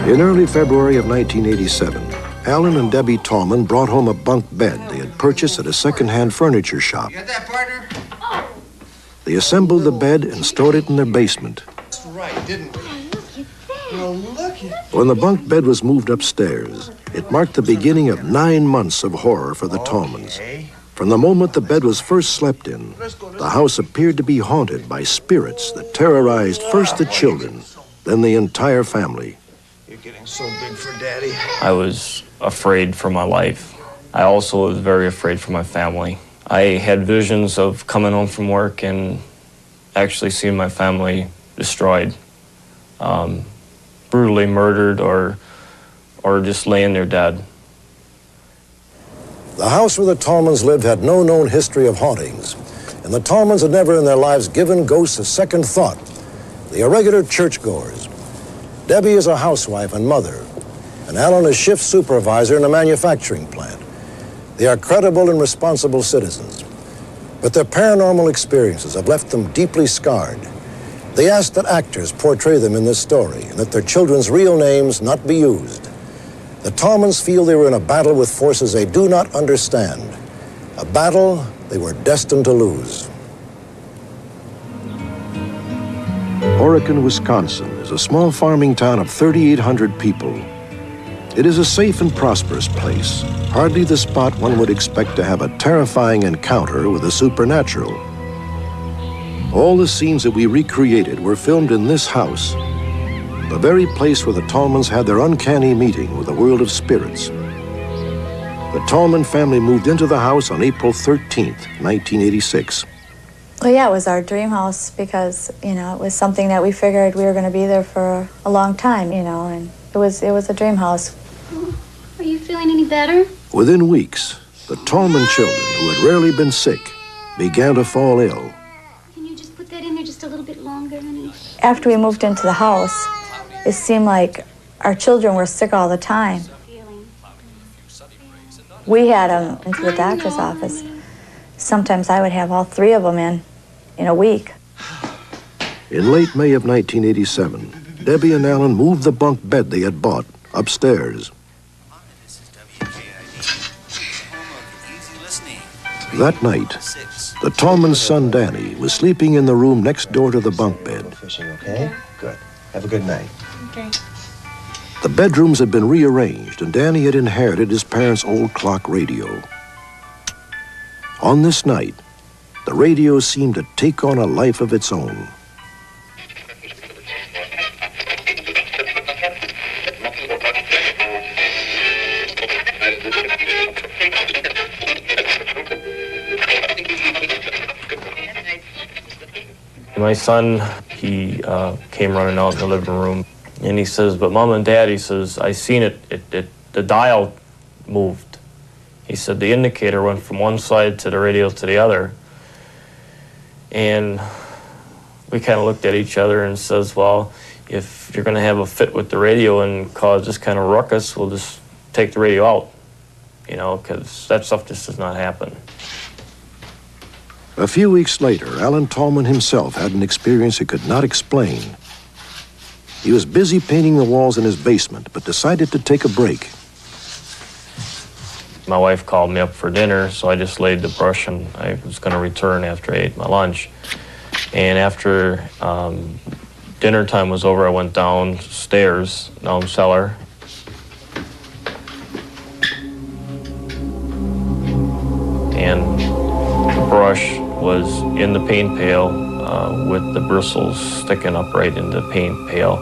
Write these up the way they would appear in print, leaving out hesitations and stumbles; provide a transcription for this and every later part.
In early February of 1987, Alan and Debbie Tallman brought home a bunk bed they had purchased at a second-hand furniture shop. You got that, partner? They assembled the bed and stored it in their basement. That's right, didn't we? Well, look at... When the bunk bed was moved upstairs, it marked the beginning of 9 months of horror for the Tallmans. From the moment the bed was first slept in, the house appeared to be haunted by spirits that terrorized first the children, then the entire family. You're getting so big for Daddy. I was afraid for my life. I also was very afraid for my family. I had visions of coming home from work and actually seeing my family destroyed, brutally murdered or just laying there dead. The house where the Tallmans lived had no known history of hauntings, and the Tallmans had never in their lives given ghosts a second thought. They are regular churchgoers. Debbie is a housewife and mother, and Alan is shift supervisor in a manufacturing plant. They are credible and responsible citizens, but their paranormal experiences have left them deeply scarred. They ask that actors portray them in this story and that their children's real names not be used. The Tallmans feel they were in a battle with forces they do not understand, a battle they were destined to lose. Horicon, Wisconsin is a small farming town of 3,800 people. It is a safe and prosperous place, hardly the spot one would expect to have a terrifying encounter with the supernatural. All the scenes that we recreated were filmed in this house, the very place where the Tallmans had their uncanny meeting with the world of spirits. The Tallman family moved into the house on April 13th, 1986. Well, yeah, it was our dream house because, it was something that we figured we were going to be there for a long time, and it was a dream house. Are you feeling any better? Within weeks, the Tallman children, who had rarely been sick, began to fall ill. Can you just put that in there just a little bit longer, honey? After we moved into the house, it seemed like our children were sick all the time. We had them into the doctor's office. Sometimes I would have all 3 of them in a week. In late May of 1987, Debbie and Alan moved the bunk bed they had bought upstairs. That night, the Tallman's son Danny was sleeping in the room next door to the bunk bed. Fishing, okay? Good. Have a good night. Okay. The bedrooms had been rearranged, and Danny had inherited his parents' old clock radio. On this night, the radio seemed to take on a life of its own. My son, he came running out in the living room, and he says, "But Mom and Dad," he says, "I seen it, the dial moved." He said the indicator went from one side to the radio to the other. And we kind of looked at each other and says, well, if you're going to have a fit with the radio and cause this kind of ruckus, we'll just take the radio out, because that stuff just does not happen. A few weeks later, Alan Tallman himself had an experience he could not explain. He was busy painting the walls in his basement, but decided to take a break. My wife called me up for dinner, so I just laid the brush, and I was going to return after I ate my lunch. And after dinner time was over, I went downstairs, down cellar. And the brush was in the paint pail with the bristles sticking upright in the paint pail.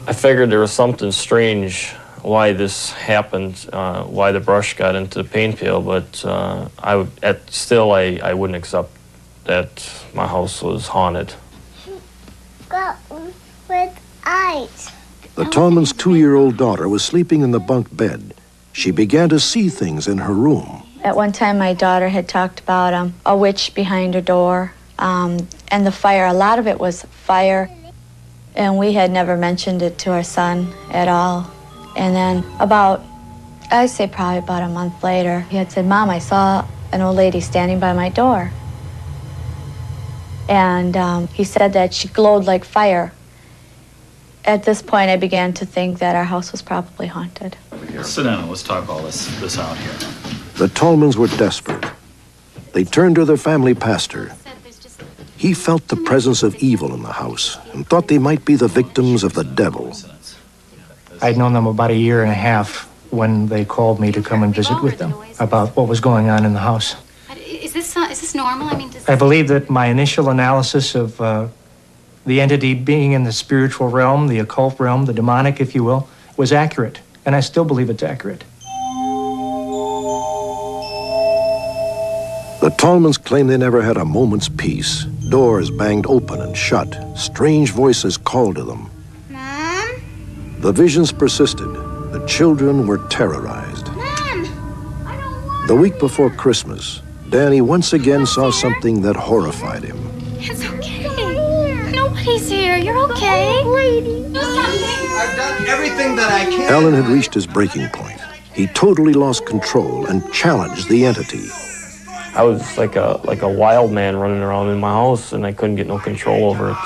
I figured there was something strange why this happened, why the brush got into the paint pail, but I wouldn't accept that my house was haunted. Go with ice. The Tallman's 2-year-old daughter was sleeping in the bunk bed. She began to see things in her room. At one time, my daughter had talked about a witch behind her door and the fire. A lot of it was fire, and we had never mentioned it to our son at all. And then probably about a month later, he had said, "Mom, I saw an old lady standing by my door." And he said that she glowed like fire. At this point, I began to think that our house was probably haunted. Sit down. Let's talk all this out here. The Tallmans were desperate. They turned to their family pastor. He felt the presence of evil in the house and thought they might be the victims of the devil. I'd known them about a year and a half when they called me to come and visit with them about what was going on in the house. Is this normal? I mean, I believe that my initial analysis of the entity being in the spiritual realm, the occult realm, the demonic, if you will, was accurate. And I still believe it's accurate. The Tallmans claim they never had a moment's peace. Doors banged open and shut. Strange voices called to them. Mom? The visions persisted. The children were terrorized. Mom! I don't want The week before Christmas, Danny once again saw something that horrified him. It's okay. Nobody's here. You're okay. Do something. I've done everything that I can. Alan had reached his breaking point. He totally lost control and challenged the entity. I was like a wild man running around in my house, and I couldn't get no control over it.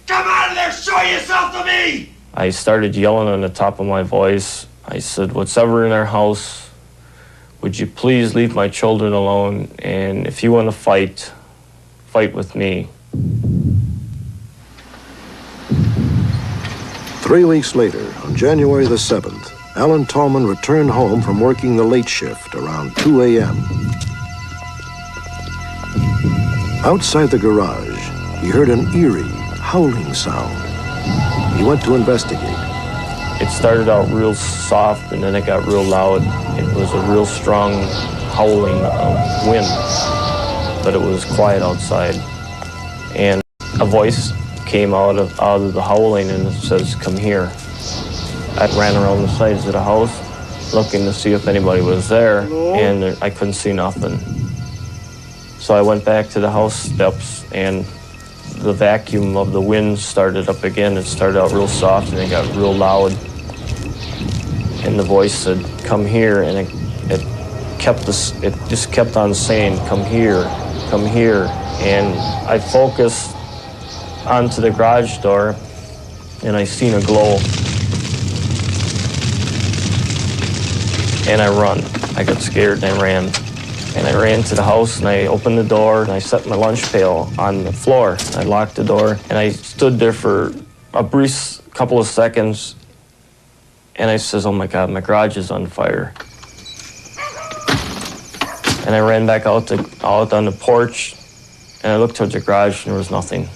Come out of there! Show yourself to me! I started yelling on the top of my voice. I said, "What's ever in our house, would you please leave my children alone? And if you want to fight, fight with me." 3 weeks later, on January the 7th, Alan Tallman returned home from working the late shift around 2 a.m. Outside the garage, he heard an eerie, howling sound. He went to investigate. It started out real soft, and then it got real loud. It was a real strong howling wind, but it was quiet outside. And a voice came out of the howling, and it says, "Come here." I ran around the sides of the house, looking to see if anybody was there, and I couldn't see nothing. So I went back to the house steps, and the vacuum of the wind started up again. It started out real soft, and it got real loud. And the voice said, "Come here," and it just kept on saying, "Come here, come here." And I focused onto the garage door, and I seen a glow. And I run. I got scared, and I ran. And I ran to the house, and I opened the door, and I set my lunch pail on the floor. I locked the door, and I stood there for a brief couple of seconds, and I says, "Oh my God, my garage is on fire." And I ran back out on the porch, and I looked towards the garage, and there was nothing.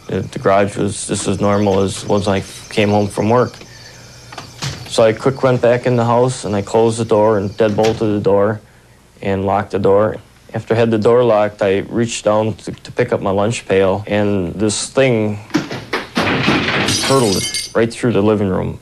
The garage was just as normal as when I came home from work. So I quick went back in the house, and I closed the door and deadbolted the door and locked the door. After I had the door locked, I reached down to pick up my lunch pail, and this thing hurtled right through the living room.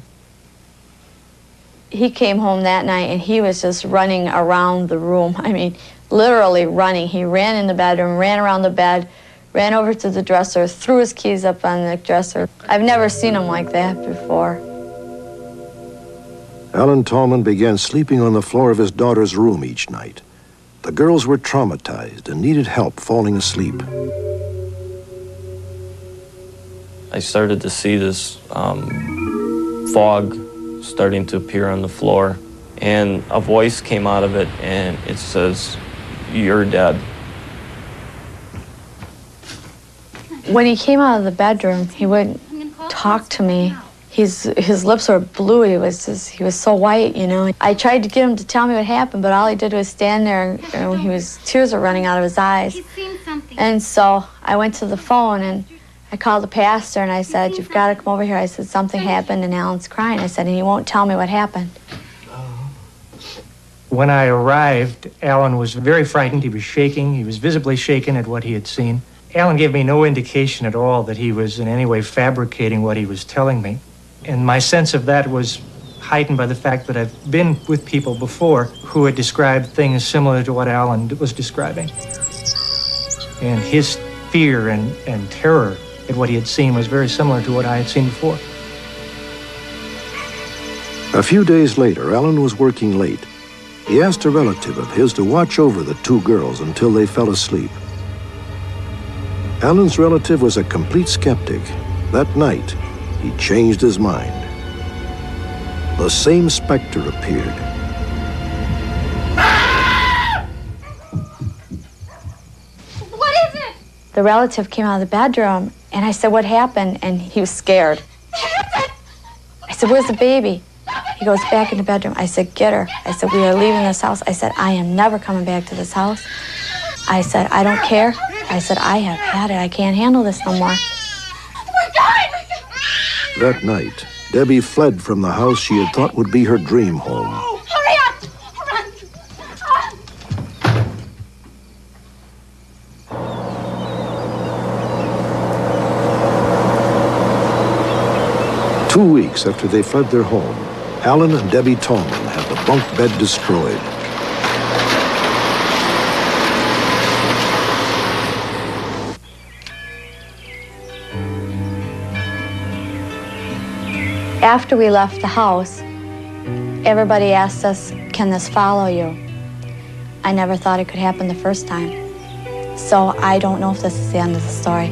He came home that night, and he was just running around the room. I mean, literally running. He ran in the bedroom, ran around the bed, ran over to the dresser, threw his keys up on the dresser. I've never seen him like that before. Alan Tallman began sleeping on the floor of his daughter's room each night. The girls were traumatized and needed help falling asleep. I started to see this fog starting to appear on the floor, and a voice came out of it, and it says, "You're dead." When he came out of the bedroom, he wouldn't talk to me. His lips were blue. He was so white, you know. I tried to get him to tell me what happened, but all he did was stand there, and tears were running out of his eyes. He's seen something. And so I went to the phone, and I called the pastor, and I said, "You've got to come over here." I said, "Something happened, and Alan's crying." I said, "And he won't tell me what happened." When I arrived, Alan was very frightened. He was shaking. He was visibly shaken at what he had seen. Alan gave me no indication at all that he was in any way fabricating what he was telling me. And my sense of that was heightened by the fact that I've been with people before who had described things similar to what Alan was describing. And his fear and terror at what he had seen was very similar to what I had seen before. A few days later, Alan was working late. He asked a relative of his to watch over the two girls until they fell asleep. Alan's relative was a complete skeptic. That night, he changed his mind. The same specter appeared. What is it? The relative came out of the bedroom, and I said, "What happened?" And he was scared. I said, "Where's the baby?" He goes, "Back in the bedroom." I said, "Get her." I said, "We are leaving this house." I said, "I am never coming back to this house." I said, "I don't care." I said, "I have had it. I can't handle this no more." We're going! That night, Debbie fled from the house she had thought would be her dream home. Hurry up! Run! 2 weeks after they fled their home, Alan and Debbie Tallman had the bunk bed destroyed. After we left the house, everybody asked us, "Can this follow you?" I never thought it could happen the first time. So I don't know if this is the end of the story.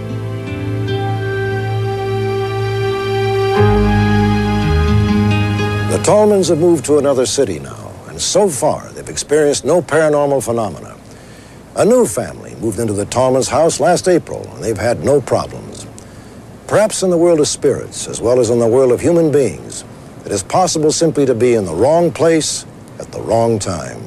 The Tallmans have moved to another city now, and so far they've experienced no paranormal phenomena. A new family moved into the Tallmans' house last April, and they've had no problems. Perhaps in the world of spirits, as well as in the world of human beings, it is possible simply to be in the wrong place at the wrong time.